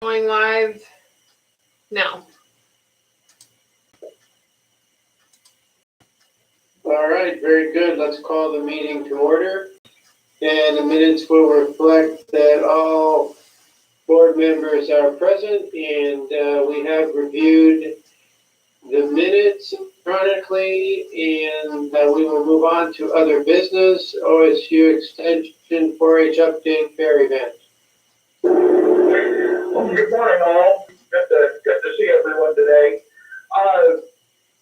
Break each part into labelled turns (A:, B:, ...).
A: Going live now.
B: All right, very good. Let's call the meeting to order. And the minutes will reflect that all board members are present, and we have reviewed the minutes chronically, and we will move on to other business. OSU Extension 4-H update fair event.
C: Well, good morning, all. Good to see everyone today.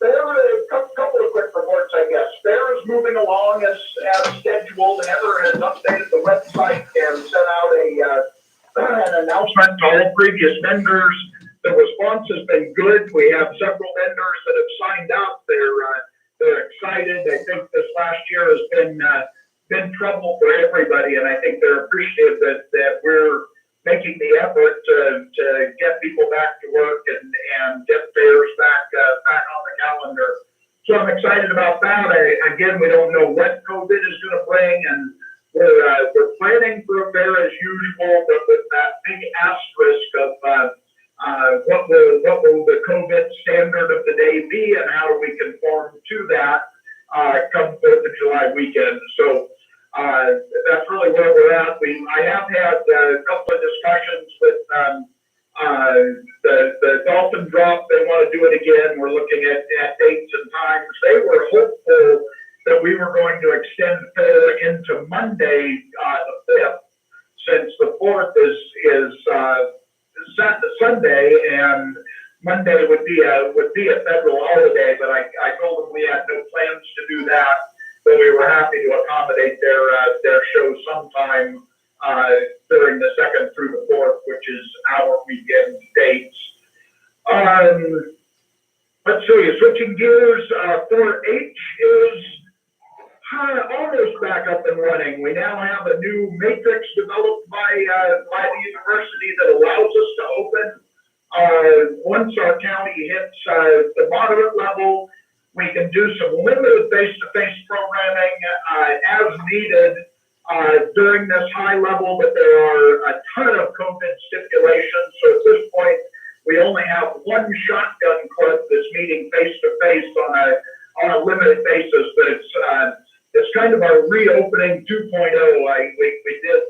C: There are a couple of quick reports, I guess. Fair is moving along as scheduled. Heather has updated the website and sent out an announcement to all previous vendors. The response has been good. We have several vendors that have signed up. They're excited. I think this last year has been trouble for everybody, and I think they're appreciative that we're making the effort to get people back to work and get fairs back on the calendar. So I'm excited about that. Again, we don't know what COVID is going to bring, and we're planning for a fair as usual, but with that big asterisk of what will the COVID standard of the day be, and how do we conform to that come 4th of July weekend. So that's really where we're at. I have had a couple of discussions with the Dolphin Drop. They want to do it again. We're looking at dates and times. They were hopeful that we were going to extend fair into Monday, the 5th, since the 4th is Sunday, and Monday would be a federal holiday. But I told them we had no plans to do that. But we were happy to accommodate their show sometime during the 2nd through the 4th, which is our weekend dates. Let's see, switching gears, 4-H is almost back up and running. We now have a new matrix developed by the university that allows us to open. Once our county hits the moderate level, we can do some limited face-to-face programming as needed during this high level, but there are a ton of COVID stipulations. So at this point, we only have one shotgun club that's meeting face-to-face on a limited basis, but it's kind of our reopening 2.0.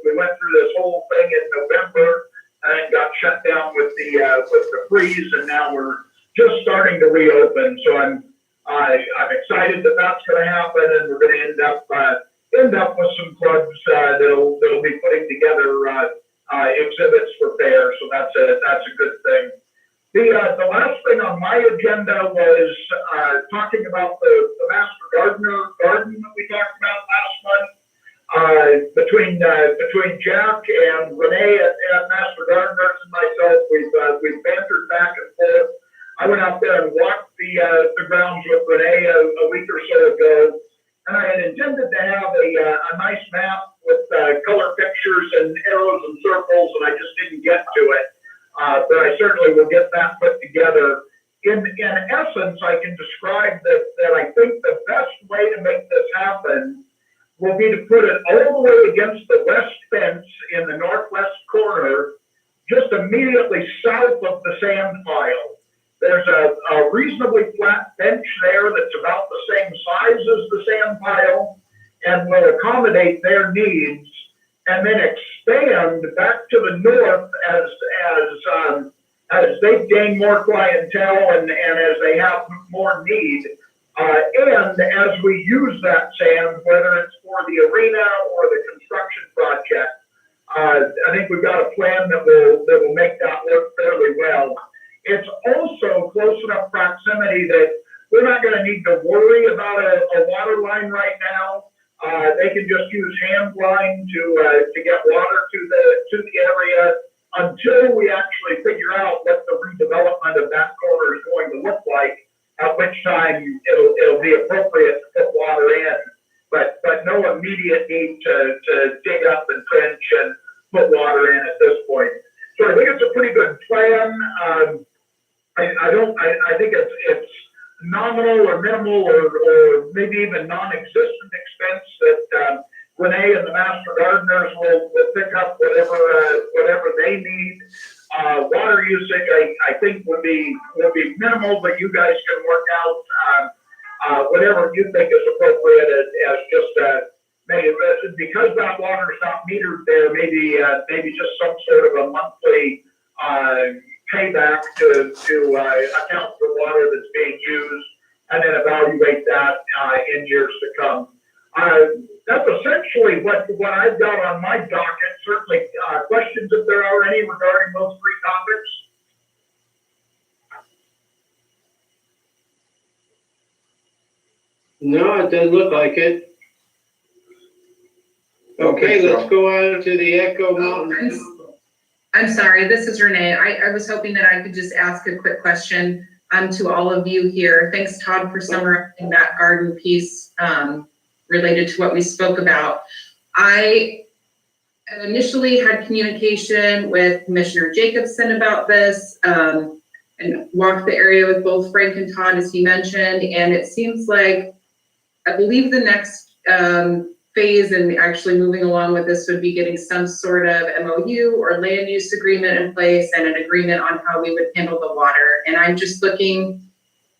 C: We went through this whole thing in November and got shut down with the freeze, and now we're just starting to reopen. So I'm excited that that's going to happen, and we're going to end up with some clubs that'll be putting together exhibits for fair. So that's a good thing. The last thing on my agenda was talking about the Master Gardener garden that we talked about last month. Between Jack and Renee at Master Gardeners and myself, we've bantered back and forth. I went out there and walked the grounds with Renee a week or so ago, and I had intended to have a nice map with color pictures and arrows and circles, and I just didn't get to it. But I certainly will get that put together. In essence, I can describe that I think the best way to make this happen will be to put it all the way against the west fence in the northwest corner, just immediately south of the sand pile. There's a reasonably flat bench there that's about the same size as the sand pile and will accommodate their needs, and then expand back to the north as they gain more clientele and as they have more need. And as we use that sand, whether it's for the arena or the construction project, I think we've got a plan that will make that work fairly well. It's also close enough proximity that we're not going to need to worry about a water line right now. They can just use hand line to get water to the area until we actually figure out what the redevelopment of that corner is going to look like, at which time it'll be appropriate to put water in, but no immediate need to dig up and trench and put water in at this point. So I think it's a pretty good plan. I think it's nominal or minimal or maybe even non-existent expense that Renee and the Master Gardeners will pick up whatever they need. Water usage, I think would be minimal, but you guys can work out, whatever you think is appropriate as just, maybe, because that water is not metered there, maybe just some sort of a monthly, payback to account for water that's being used, and then evaluate that, in years to come. That's essentially what I've got on my docket. Certainly, questions if there are any regarding those three topics.
B: No, it doesn't look like it. Okay, let's go on to the Echo Mountain.
D: I'm sorry, this is Renee. I was hoping that I could just ask a quick question to all of you here. Thanks, Todd, for summarizing that garden piece related to what we spoke about. I initially had communication with Commissioner Jacobson about this and walked the area with both Frank and Todd, as he mentioned, and it seems like, I believe the next phase and actually moving along with this would be getting some sort of MOU or land use agreement in place and an agreement on how we would handle the water. And I'm just looking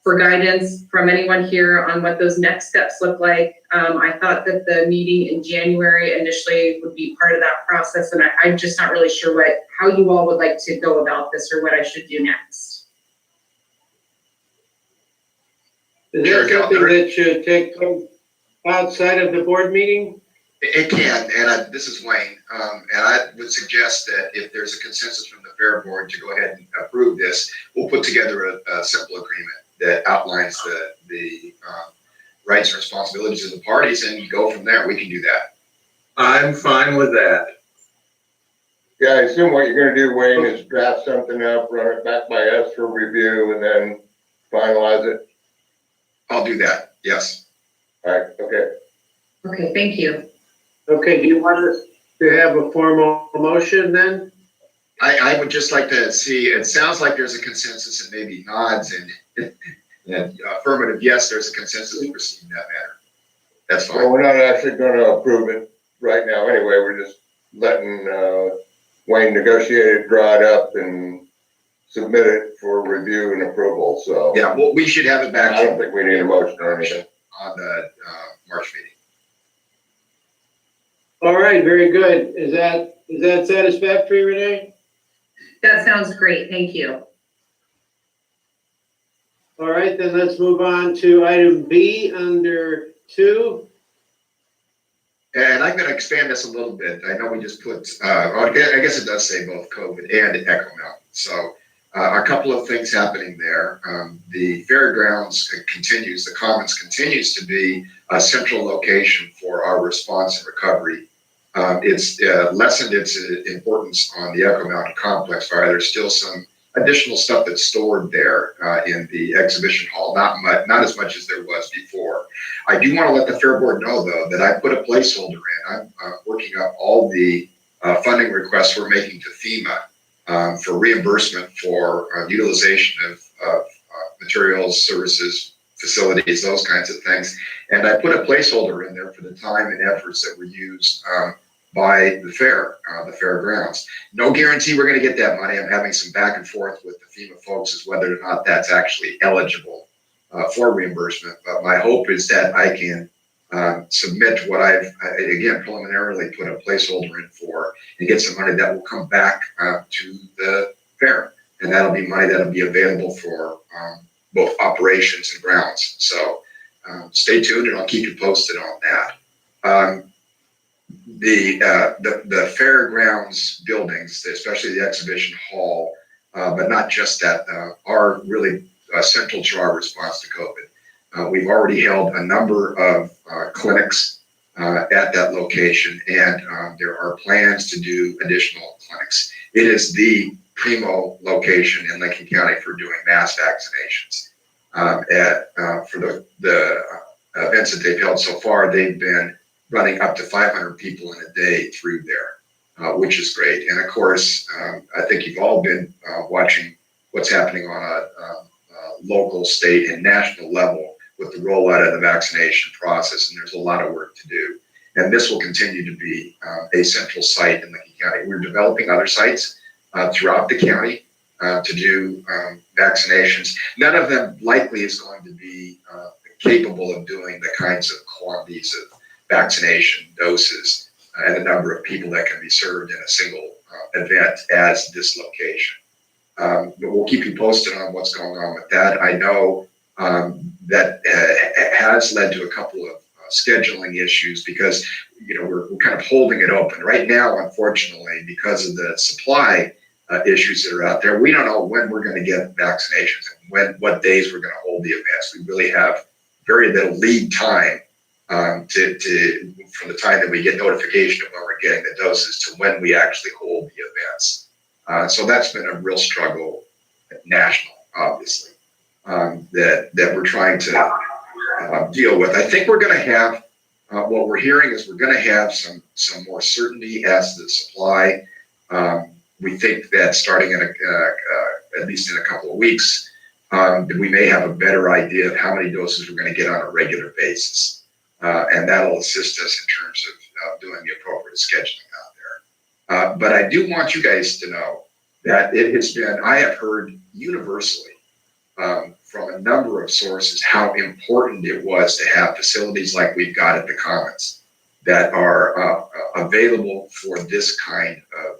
D: for guidance from anyone here on what those next steps look like. I thought that the meeting in January initially would be part of that process, and I'm just not really sure how you all would like to go about this or what I should do next.
B: Is that something that should take place outside of the board meeting?
E: It can, and this is Wayne, and I would suggest that if there's a consensus from the Fair Board to go ahead and approve this, we'll put together a simple agreement that outlines the rights and responsibilities of the parties, and go from there. We can do that.
F: I'm fine with that.
G: Yeah, I assume what you're gonna do, Wayne, is draft something up, run it back by us for review, and then finalize it.
E: I'll do that, yes.
G: All right, okay.
D: Okay, thank you.
B: Okay, do you want us to have a formal motion then?
E: I would just like to see, it sounds like there's a consensus and maybe nods and affirmative, yes, there's a consensus to proceed in that matter. That's
G: Well,
E: fine.
G: we're not actually gonna approve it right now anyway, we're just letting Wayne negotiate it, draw it up, and submit it for review and approval, so.
E: Yeah, well, we should have it back
G: I don't think we need a motion or anything.
E: on the March meeting.
B: All right, very good. Is that satisfactory, Renee?
D: That sounds great, thank you.
B: All right, then let's move on to item B under 2.
E: And I'm going to expand this a little bit. I know we just put, I guess it does say both COVID and Echo Mountain. So a couple of things happening there. The fairgrounds continues, the commons continues to be a central location for our response and recovery. It's lessened its importance on the Echo Mountain complex fire. There's still some additional stuff that's stored there in the exhibition hall, not as much as there was before. I do want to let the Fair Board know, though, that I put a placeholder in. I'm working up all the funding requests we're making to FEMA for reimbursement for utilization of materials, services, facilities, those kinds of things. And I put a placeholder in there for the time and efforts that were used by the fairgrounds. No guarantee we're going to get that money. I'm having some back and forth with the FEMA folks as whether or not that's actually eligible for reimbursement. But my hope is that I can submit what I've, again, preliminarily put a placeholder in for and get some money that will come back to the fair. And that'll be money that'll be available for both operations and grounds. So stay tuned and I'll keep you posted on that. The fairgrounds buildings, especially the exhibition hall, but not just that, are really central to our response to COVID. We've already held a number of clinics at that location, and there are plans to do additional clinics. It is the primo location in Lincoln County for doing mass vaccinations. For the events that they've held so far, they've been running up to 500 people in a day through there, which is great. And of course, I think you've all been watching what's happening on a local, state, and national level with the rollout of the vaccination process, and there's a lot of work to do. And this will continue to be a central site in Lincoln County. We're developing other sites throughout the county to do vaccinations. None of them likely is going to be capable of doing the kinds of quantities of vaccination doses and the number of people that can be served in a single event as this location. But we'll keep you posted on what's going on with that. I know that has led to a couple of scheduling issues because, you know, we're kind of holding it open. Right now, unfortunately, because of the supply issues that are out there, we don't know when we're going to get vaccinations and what days we're going to hold the events. We really have very little lead time from the time that we get notification of when we're getting the doses to when we actually hold the events. So that's been a real struggle, national, obviously, that we're trying to deal with. I think we're going to have, what we're hearing is we're going to have some more certainty as to the supply. We think that starting in at least in a couple of weeks, we may have a better idea of how many doses we're going to get on a regular basis. And that'll assist us in terms of doing the appropriate scheduling out there. But I do want you guys to know that it has been, I have heard universally from a number of sources how important it was to have facilities like we've got at the Commons that are available for this kind of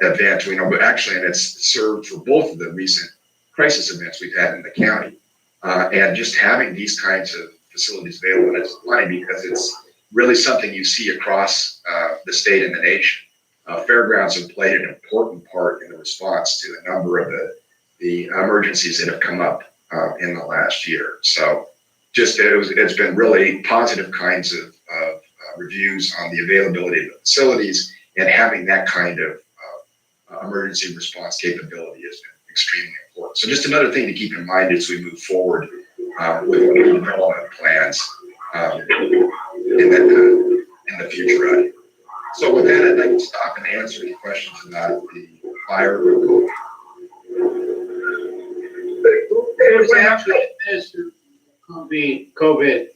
E: event. We know, but actually, and it's served for both of the recent crisis events we've had in the county. And just having these kinds of facilities available, and it's funny because it's really something you see across the state and the nation. Fairgrounds have played an important part in the response to a number of the emergencies that have come up in the last year. So just it's been really positive kinds of reviews on the availability of the facilities, and having that kind of emergency response capability has been extremely important. So just another thing to keep in mind as we move forward with development plans in the future. So with that, I'd like to stop and answer any questions about the fire.
B: Who's actually administered COVID?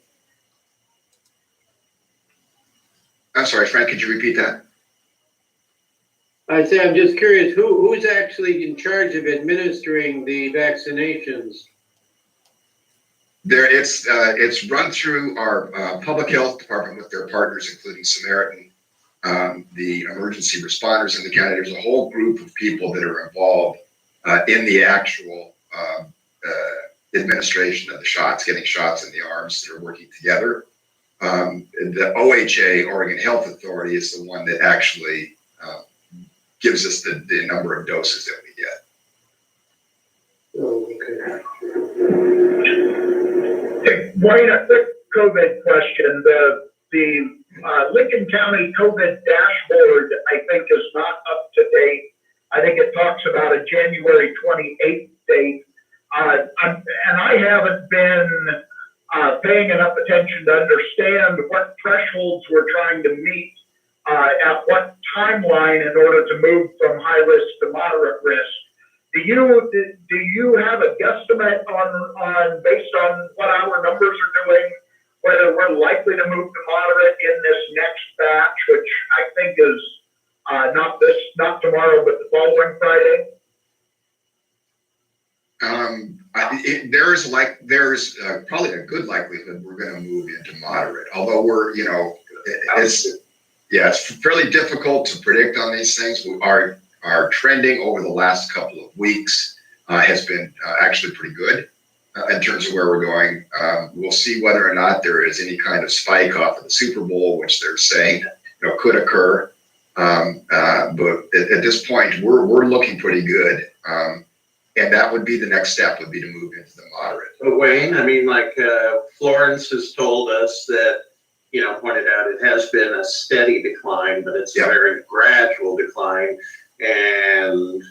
E: I'm sorry, Frank, could you repeat that?
B: I say, I'm just curious, who's actually in charge of administering the vaccinations?
E: It's run through our public health department with their partners, including Samaritan, the emergency responders in the county. There's a whole group of people that are involved in the actual administration of the shots, getting shots in the arms that are working together. The OHA, Oregon Health Authority, is the one that actually gives us the number of doses that we get.
B: Oh, okay.
C: Hey, Wayne, a quick COVID question. The Lincoln County COVID dashboard, I think, is not up to date. I think it talks about a January 28th date. And I haven't been paying enough attention to understand what thresholds we're trying to meet at what timeline in order to move from high risk to moderate risk. Do you have a guesstimate on based on what our numbers are doing, whether we're likely to move to moderate in this next batch, which I think is not tomorrow, but the following Friday?
E: There's probably a good likelihood we're going to move into moderate, although we're, it's fairly difficult to predict on these things. Our trending over the last couple of weeks has been actually pretty good in terms of where we're going. We'll see whether or not there is any kind of spike off of the Super Bowl, which they're saying could occur. But at this point, we're looking pretty good. And that would be the next step, would be to move into the moderate.
F: But Wayne, I mean, like Florence has told us that, pointed out it has been a steady decline, but it's a very gradual decline. And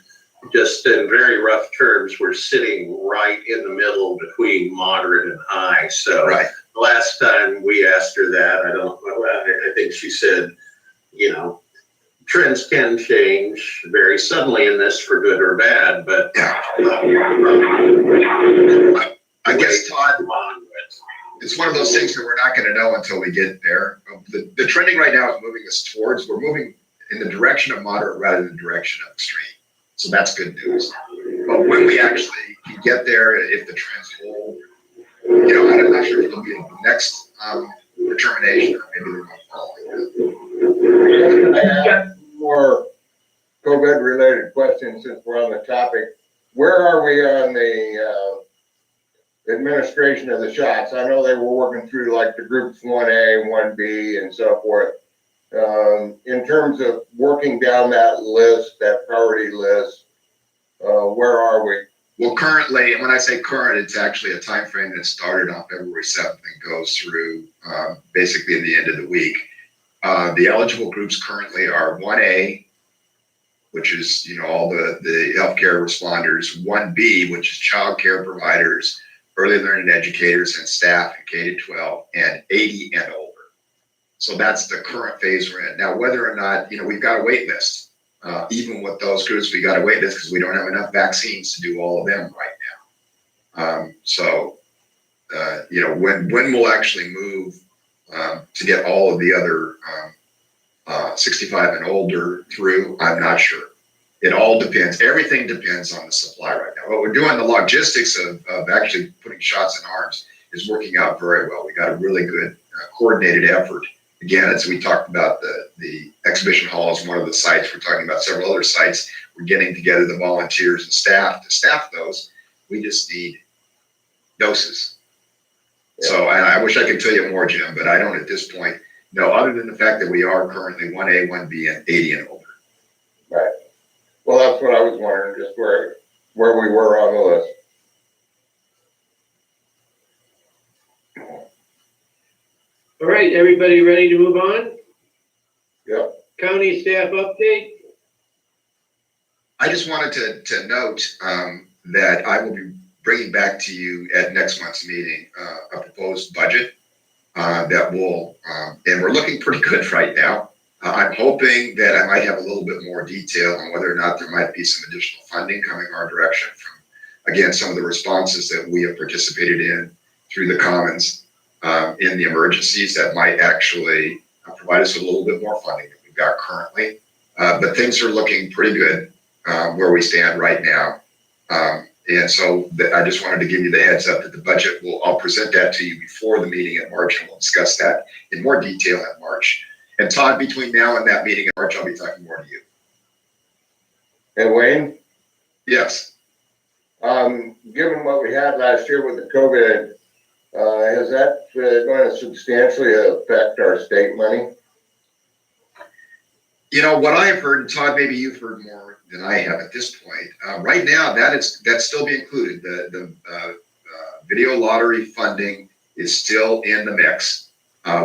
F: just in very rough terms, we're sitting right in the middle between moderate and high. So the last time we asked her that, I think she said, trends can change very suddenly in this for good or bad, but
E: I guess, Todd, it's one of those things that we're not going to know until we get there. The trending right now is moving us towards, we're moving in the direction of moderate rather than the direction of extreme. So that's good news. But when we actually can get there, if the trends hold, you know, I'm not sure if it'll be the next determination or maybe the one following.
G: I have more COVID related questions since we're on the topic. Where are we on the administration of the shots? I know they were working through like the groups 1A, 1B and so forth. In terms of working down that list, that priority list, where are we?
E: Well, currently, and when I say current, it's actually a time frame that started on February 7th and goes through basically at the end of the week. The eligible groups currently are 1A, which is, you know, all the healthcare responders, 1B, which is child care providers, early learning educators and staff in K-12, and 80 and older. So that's the current phase we're in. Now, whether or not, you know, we've got a wait list. Even with those groups, we got a wait list because we don't have enough vaccines to do all of them right now. You know, when we'll actually move to get all of the other 65 and older through, I'm not sure. It all depends. Everything depends on the supply right now. What we're doing, the logistics of actually putting shots in arms is working out very well. We got a really good coordinated effort. Again, as we talked about, the exhibition hall is one of the sites. We're talking about several other sites. We're getting together the volunteers and staff to staff those. We just need doses. Yeah. So I wish I could tell you more, Jim, but I don't at this point. No, other than the fact that we are currently 1A, 1B, and 80 and older.
G: Right. Well, that's what I was wondering, just where we were on the list.
B: All right, everybody ready to move on?
G: Yep.
B: County staff update?
E: I just wanted to note that I will be bringing back to you at next month's meeting a proposed budget that will, and we're looking pretty good right now. I'm hoping that I might have a little bit more detail on whether or not there might be some additional funding coming our direction from, again, some of the responses that we have participated in through the Commons in the emergencies that might actually provide us with a little bit more funding than we've got currently. But things are looking pretty good where we stand right now. And so I just wanted to give you the heads up that the budget I'll present that to you before the meeting in March, and we'll discuss that in more detail in March. And Todd, between now and that meeting in March, I'll be talking more to you.
G: And Wayne?
E: Yes.
G: Given what we had last year with the COVID, is that going to substantially affect our state money?
E: You know, what I have heard, and Todd, maybe you've heard more than I have at this point. Right now, that's still being included. The video lottery funding is still in the mix.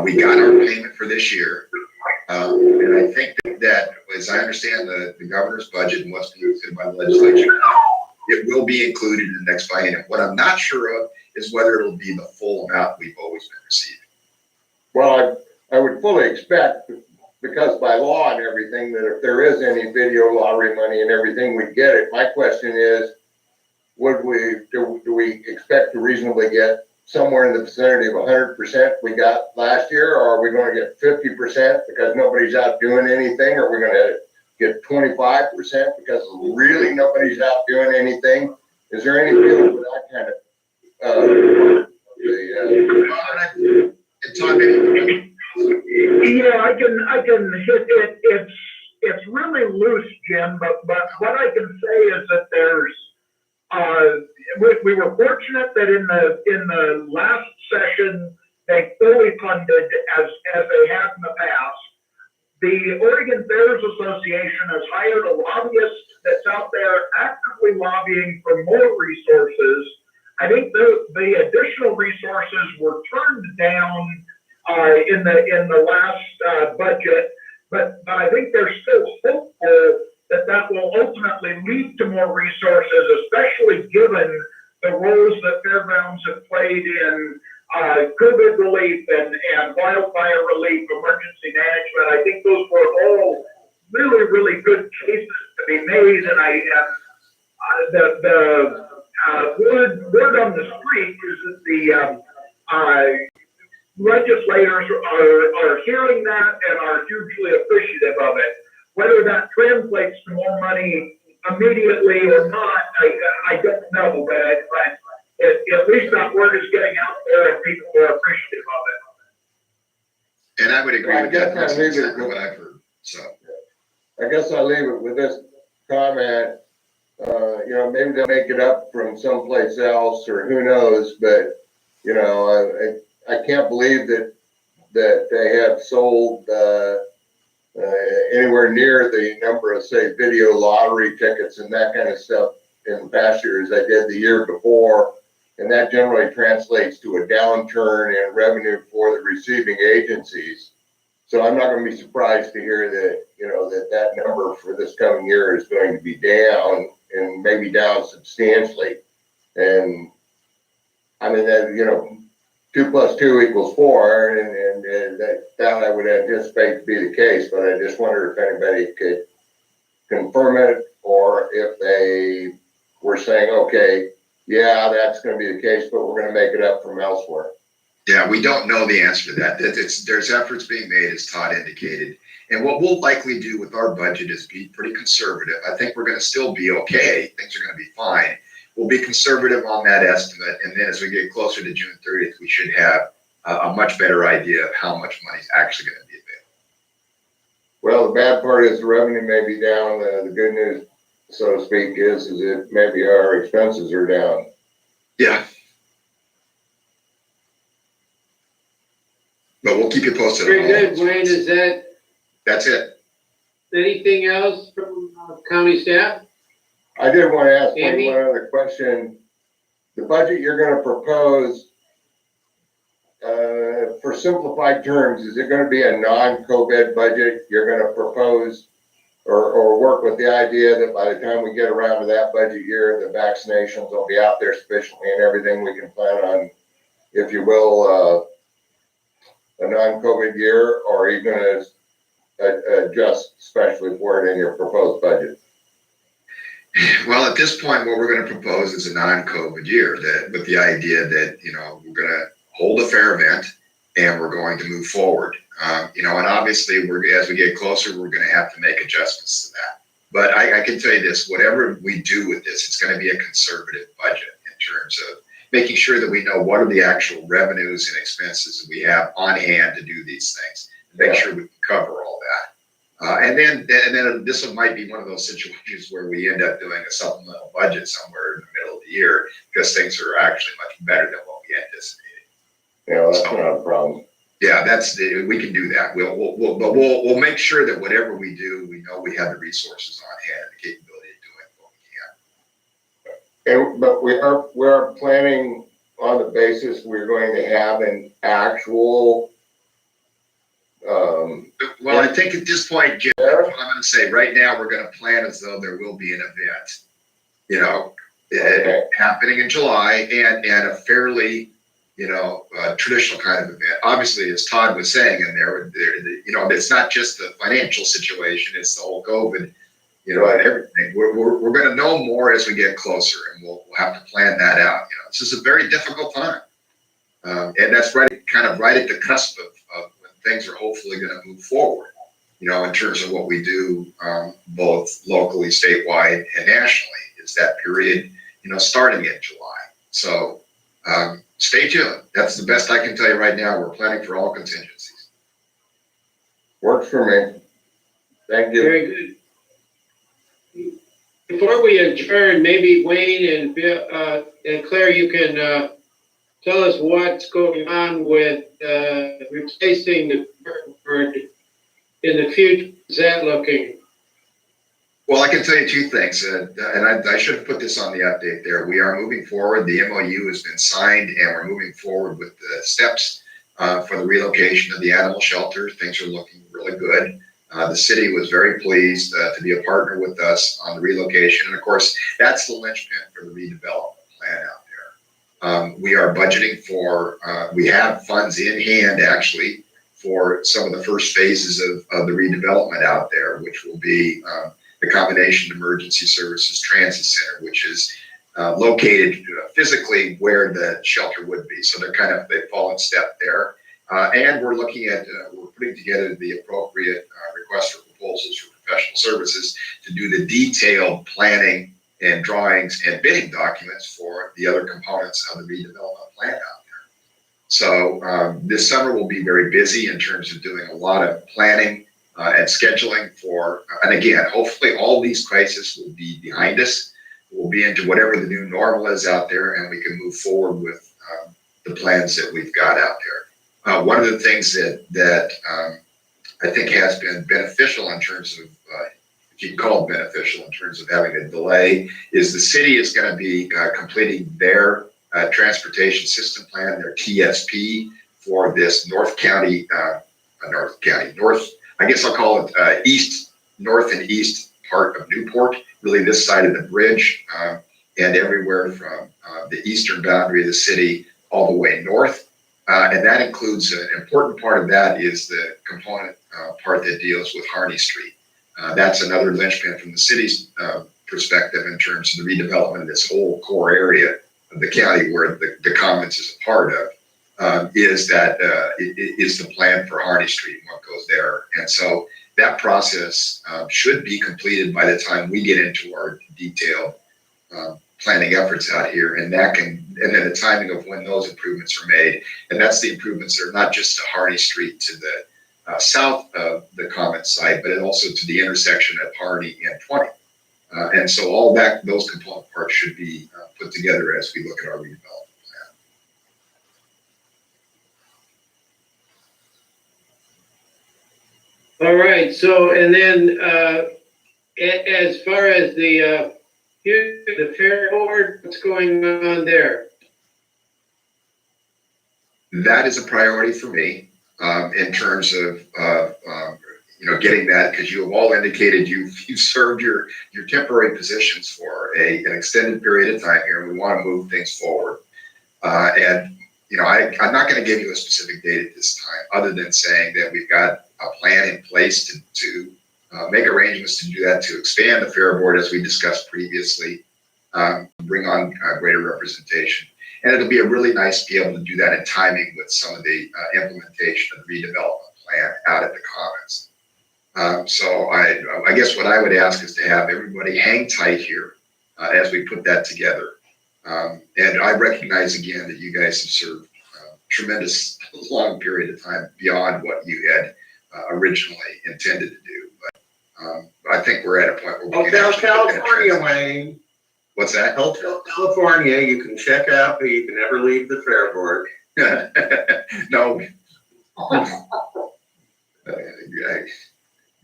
E: We got our payment for this year. And I think that, as I understand the governor's budget and what's being considered by the legislature, it will be included in the next biennium. What I'm not sure of is whether it'll be the full amount we've always been receiving.
G: Well, I would fully expect, because by law and everything, that if there is any video lottery money and everything, we get it. My question is, do we expect to reasonably get somewhere in the vicinity of 100% we got last year, or are we going to get 50% because nobody's out doing anything, or are we going to get 25% because really nobody's out doing anything? Is there any feeling for that kind of
C: Yeah, I can hit it. It's really loose, Jim, but what I can say is that there's we were fortunate that in the last session they fully funded as they had in the past. The Oregon Bears Association has hired a lobbyist that's out there actively lobbying for more resources. I think the additional resources were turned down in the last budget, but I think they're still hopeful that will ultimately lead to more resources, especially given the roles that fairgrounds have played in COVID relief and wildfire relief, emergency management. I think those were all really, really good cases to be made, and the word on the street is that the legislators are hearing that and are hugely appreciative of it. Whether that translates to more money immediately or not, I don't know, but at least that word is getting out there and people are appreciative of it.
E: And I would agree
G: I
E: with
G: guess
E: that. That's
G: I leave it
E: exactly
G: with-
E: what I've heard, so.
G: I guess I'll leave it with this comment. Maybe they'll make it up from someplace else or who knows, but, I can't believe that they have sold, anywhere near the number of, say, video lottery tickets and that kind of stuff in the past year as they did the year before. And that generally translates to a downturn in revenue for the receiving agencies. So I'm not gonna be surprised to hear that, that number for this coming year is going to be down and maybe down substantially. And I mean, that, 2 + 2 = 4, and that I would anticipate to be the case, but I just wonder if anybody could confirm it or if they were saying, okay, yeah, that's gonna be the case, but we're gonna make it up from elsewhere.
E: Yeah, we don't know the answer to that. There's efforts being made, as Todd indicated. And what we'll likely do with our budget is be pretty conservative. I think we're gonna still be okay. Things are gonna be fine. We'll be conservative on that estimate. And then as we get closer to June 30th, we should have a much better idea of how much money is actually gonna be available.
G: Well, the bad part is the revenue may be down. The good news, so to speak, is that maybe our expenses are down.
E: Yeah. But we'll keep you posted.
B: Very
E: on all
B: good,
E: those.
B: Wayne, is that
E: That's it.
B: anything else from county staff?
G: I did want to ask
B: Amy?
G: one other question. The budget you're gonna propose, for simplified terms, is it gonna be a non-COVID budget? You're gonna propose or work with the idea that by the time we get around to that budget year, the vaccinations will be out there sufficiently and everything we can plan on, if you will, a non-COVID year, or are you gonna adjust especially for it in your proposed budget?
E: Well, at this point, what we're going to propose is a non-COVID year, that with the idea that, we're going to hold a fair event and we're going to move forward. And obviously as we get closer, we're going to have to make adjustments to that. But I can tell you this, whatever we do with this, it's going to be a conservative budget in terms of making sure that we know what are the actual revenues and expenses that we have on hand to do these things. Make sure we can cover all that. And then this might be one of those situations where we end up doing a supplemental budget somewhere in the middle of the year because things are actually much better than what we anticipated.
G: Yeah, that's not a problem.
E: Yeah, we can do that. We'll make sure that whatever we do, we know we have the resources on hand and the capability of doing what we can.
G: But we are planning on the basis we're going to have an actual,
E: Well, I think at this point, Jim, what I'm going to say right now, we're going to plan as though there will be an event, happening in July and a fairly, traditional kind of event. Obviously, as Todd was saying in there, it's not just the financial situation, it's the whole COVID, and everything. We're going to know more as we get closer, and we'll have to plan that out. This is a very difficult time. And that's right at the cusp of when things are hopefully going to move forward, in terms of what we do, both locally, statewide, and nationally, is that period, starting in July. So stay tuned. That's the best I can tell you right now. We're planning for all contingencies.
G: works for me. Thank you.
B: Very good. Before we adjourn, maybe Wayne and Bill, and Claire, you can tell us what's going on with replacing the curtain board in the future. Is that looking?
E: Well, I can tell you two things, and I should have put this on the update there. We are moving forward. The MOU has been signed, and we're moving forward with the steps for the relocation of the animal shelter. Things are looking really good. The city was very pleased to be a partner with us on the relocation. And of course, that's the linchpin for the redevelopment plan out there. We are budgeting for, we have funds in hand actually for some of the first phases of the redevelopment out there, which will be the combination emergency services transit center, which is located physically where the shelter would be. So they fall in step there. And we're looking at, we're putting together the appropriate request for proposals for professional services to do the detailed planning and drawings and bidding documents for the other components of the redevelopment plan out there. So this summer will be very busy in terms of doing a lot of planning and scheduling for, and again, hopefully all these crises will be behind us. We'll be into whatever the new normal is out there, and we can move forward with the plans that we've got out there. One of the things that I think has been beneficial in terms of, if you can call it beneficial in terms of having a delay, is the city is going to be completing their transportation system plan, their TSP, for this North, I guess I'll call it east, north and east part of Newport, really this side of the bridge, and everywhere from the eastern boundary of the city all the way north. And that includes an important part of that is the component part that deals with Harney Street. That's another linchpin from the city's perspective in terms of the redevelopment of this whole core area of the county where the Commons is a part of. Is the plan for Harney Street and what goes there. And so that process should be completed by the time we get into our detailed planning efforts out here. And then the timing of when those improvements are made. And that's the improvements that are not just to Harney Street to the south of the Commons site, but also to the intersection of Harney and 20. And so all those component parts should be put together as we look at our redevelopment.
B: All right, so, and then, as far as the fair board, what's going on there?
E: That is a priority for me, in terms of, getting that, because you have all indicated you've served your temporary positions for an extended period of time here, and we want to move things forward. I'm not going to give you a specific date at this time, other than saying that we've got a plan in place to make arrangements to do that, to expand the fair board as we discussed previously, bring on greater representation. And it'll be a really nice to be able to do that in timing with some of the implementation of the redevelopment plan out at the Commons. So I guess what I would ask is to have everybody hang tight here as we put that together. And I recognize again that you guys have served a tremendous long period of time beyond what you had originally intended to do. But I think we're at a point where we can
F: Hotel California, Wayne.
E: What's that?
F: Hotel California, you can check out, but you can never leave the fair board.
E: No.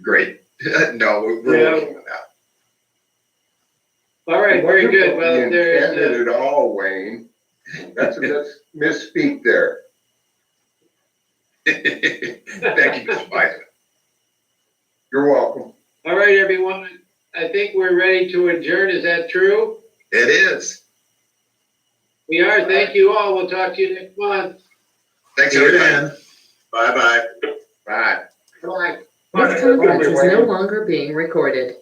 E: Great. No, we're working on that.
B: All right, very good. Well,
G: You intended it all, Wayne. That's a misspeak there.
E: Thank you, Mr. Biden.
G: You're welcome.
B: all right, everyone, I think we're ready to adjourn. Is that true?
E: It is.
B: We are. Thank you all. We'll talk to you next month.
E: Thanks,
F: See you
E: everybody.
F: then. Bye-bye.
E: Bye.
B: Bye.
H: This conference is no longer being recorded.